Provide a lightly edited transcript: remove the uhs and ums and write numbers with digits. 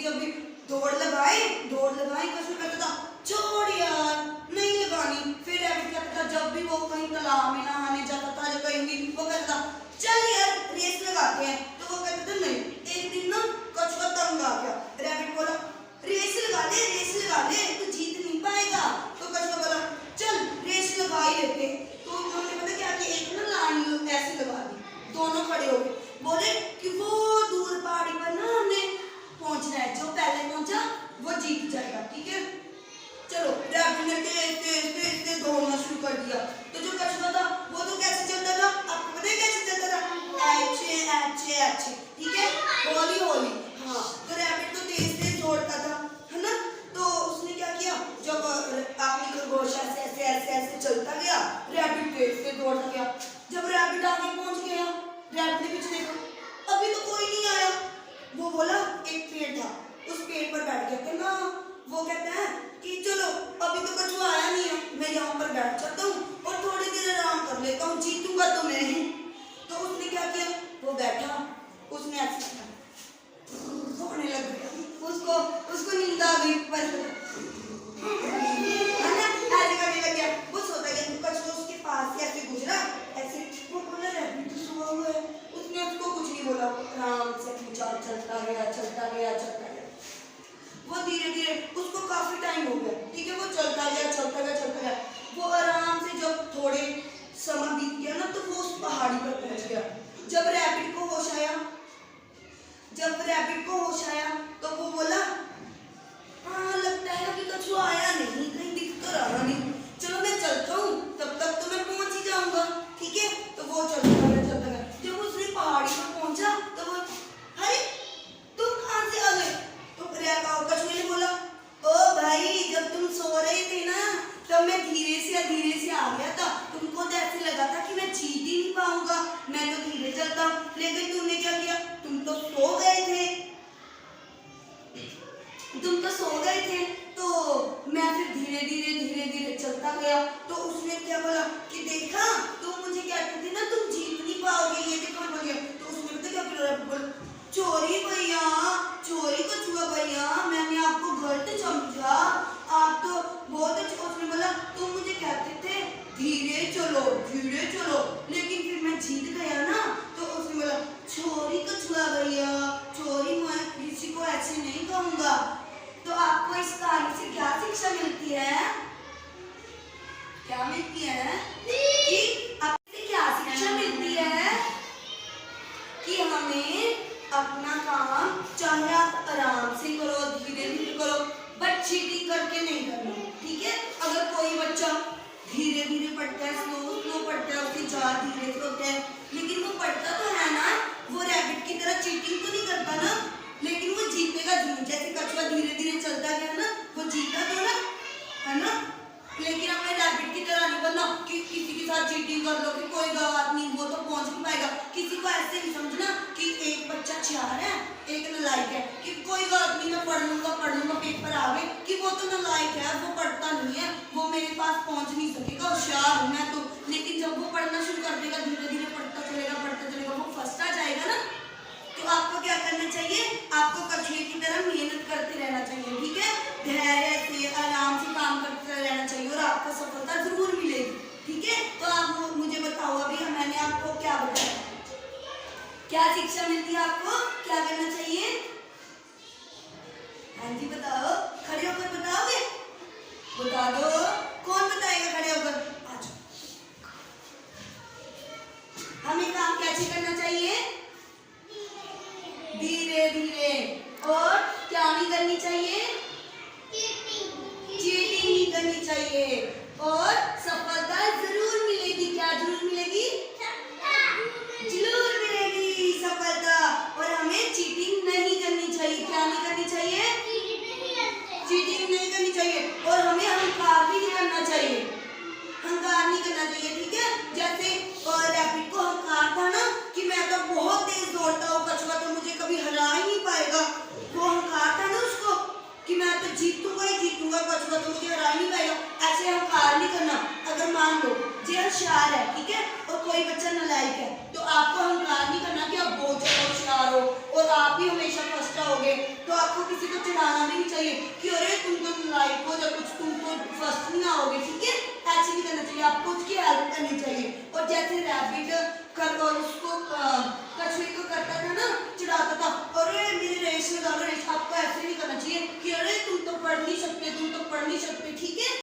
अभी दौड़ लगाए कछुआ कहता था छोड़ यार नहीं लगानी। फिर रैबिट कहता था जब भी वो कहीं तालाब में नहाने जाता था या कहीं भी वो कहता था चल यार रेस लगाते हैं। तो वो कहता था नहीं। एक दिन ना कछुआ तंग आ गया। रैबिट बोला रेस लगा ले तू जीत नहीं पाएगा। तो कछुआ बोला चल रेस लगा ही लेते। तो उन्होंने पता क्या कि एक ना लाइन ऐसे लगा दी। दोनों खड़े हो गए बोले कि वो दूर पहाड़ी पर ना हमने पहुंचना है, जो पहले पहुंचा वो जीत जाएगा। ठीक है चलो रैबिट ने तेज दौड़ना शुरू कर दिया। तो जो कछुआ था वो तो कैसे चलता था आपको पता है कैसे चलता था ऐसे ठीक है हौली हाँ। तो रैबिट तो तेज दौड़ता था है ना। तो उसने क्या किया जब आपने खरगोश ऐसे चलता गया रैबिट तेज दौड़ता गया। जब रैबिट आगे पहुंच गया रैबिट ने पीछे देखा अभी तो कोई नहीं आया। वो बोला एक पेड़ था उस पेड़ पर बैठ गया कि ना वो कहता है कि चलो अभी तो कछुआ आया नहीं है मैं यहाँ पर बैठ जाता हूँ और थोड़ी देर आराम कर लेता हूँ जीतूंगा तो मैं ही। तो उसने क्या किया वो बैठा उसने ऐसे सोने लग गया उसको नींद आ गई पर ऐसे करने लग गया वो सोता गया। कछुआ उसके पास से ऐसे गुजरा ऐसे वो बोला रैबिट तो सोया हुआ है। उसने उसको कुछ नहीं बोला आराम से अपनी चाल चलता गया। वो धीरे उसको काफी टाइम हो गया ठीक है वो चलता गया। वो आराम से जब थोड़े समय बीत गया ना तो वो उस पहाड़ी पर पहुंच गया। जब रैबिट को होश आया तो वो बोला हाँ लगता है अभी कछुआ आया नहीं कहीं दिख तो रहा नहीं चलो मैं चलता हूँ तब तक तो मैं पहुंच ही जाऊंगा। ठीक है तो वो चलता गया। जब उसने पहाड़ी पर पहुंचा तो वो अरे तुम कहां से आ गए। तो कछुए ने बोला ओ भाई जब तुम सो रहे थे ना तब मैं धीरे से आ गया था। तुमको तो ऐसे लगा था कि मैं जीत ही नहीं पाऊंगा मैं तो धीरे चलता हूँ लेकिन तुमने क्या किया तुम तो सो गए थे तो मैं फिर धीरे चलता गया। तो उसने क्या बोला कि देखा तुम मुझे कहते थे ना तुम जीत नहीं पाओगे ये देखो बोल गया। तो उसने पता क्या बोला चोरी कछुआ भैया मैंने आपको गलत समझा आप तो बहुत अच्छा। उसने बोला तुम मुझे कहते थे धीरे चलो लेकिन फिर मैं जीत गया ना। तो उसने बोला चोरी कछुआ भैया चोरी मैं किसी को ऐसे नहीं कहूंगा। तो आपको इस कहानी से क्या शिक्षा मिलती है कि आपसे क्या शिक्षा मिलती है कि हमें अपना काम चाहे आप आराम से करो धीरे करो बट चीटिंग करके नहीं करना। ठीक है अगर कोई बच्चा धीरे पढ़ता है स्लो पढ़ता है उसके चार धीरे से होते हैं लेकिन वो पढ़ता तो है ना वो रैबिट की तरह चीटिंग तो नहीं करता ना लेकिन वो जीतेगा जरूर। जैसे कछुआ धीरे चलता गया ना वो जीता तो ना है ना। लेकिन हमें रैबिट की तरह नहीं बनना कि किसी के साथ चीटिंग कर लो कि कोई बात नहीं वो तो पहुंच नहीं पाएगा। किसी को ऐसे नहीं समझना कि एक बच्चा होशियार है एक नालायक है कि कोई बात नहीं मैं पढ़ लूंगा पेपर आ गए कि वो तो नालायक है वो पढ़ता नहीं है वो मेरे पास पहुंच नहीं सकेगा होशियार हूं मैं तो। लेकिन जब वो पढ़ना शुरू कर देगा धीरे पढ़ता चलेगा वो फर्स्ट आ जाएगा ना। तो आपको क्या करना चाहिए आपको कछुए की तरह मेहनत करते रहना चाहिए। ठीक है धैर्य से आराम से काम करते रहना चाहिए और आपको सफलता जरूर मिलेगी। ठीक है तो आप मुझे बताओ अभी मैंने आपको क्या बताया क्या शिक्षा मिलती है आपको क्या करना चाहिए। हाँ जी बताओ खड़े होकर बताओगे बता दो कौन बताएगा खड़े होकर आज हमें काम कैसे करना चाहिए धीरे और क्या नहीं करनी चाहिए चीटिंग नहीं करनी चाहिए और सफलता जरूर मिलेगी। क्या जरूर मिलेगी जरूर मिलेगी सफलता। और हमें चीटिंग नहीं करनी चाहिए क्या नहीं करनी चाहिए चीटिंग नहीं करनी चाहिए और हमें अहंकार भी नहीं करना चाहिए ठीक है। जैसे रैबिट को अहंकार था ना कि मैं तो बहुत तेज दौड़ता हूँ कछुआ तो मुझे कभी हरा ही नहीं पाएगा। वो अहंकार था ना उसको कि मैं तो जीतूंगा कछुआ तो मुझे हरा ही नहीं पाएगा। ऐसे अहंकार नहीं करना। अगर मान लो जे होशियार है ठीक है और कोई बच्चा नालायक है तो आपको अहंकार नहीं करना कि आप बहुत ज्यादा होशियार हो और आप ही हमेशा फर्स्ट फर्स्ट आओगे। तो आपको किसी को चिढ़ाना भी नहीं चाहिए कि अरे तुम तो नालायक हो या कुछ, तुम तो फर्स्ट नहीं आओगे, ठीक है। ऐसे नहीं करना चाहिए, आपको उसकी हेल्प करनी चाहिए। और जैसे रैबिट कर और उसको कछुए को करता था ना, चिढ़ाता था, अरे मेरी रेस लगा लो रेस, आपको ऐसे नहीं करना चाहिए कि अरे तुम तो पढ़ नहीं सकते, तुम तो पढ़ नहीं सकते, ठीक है।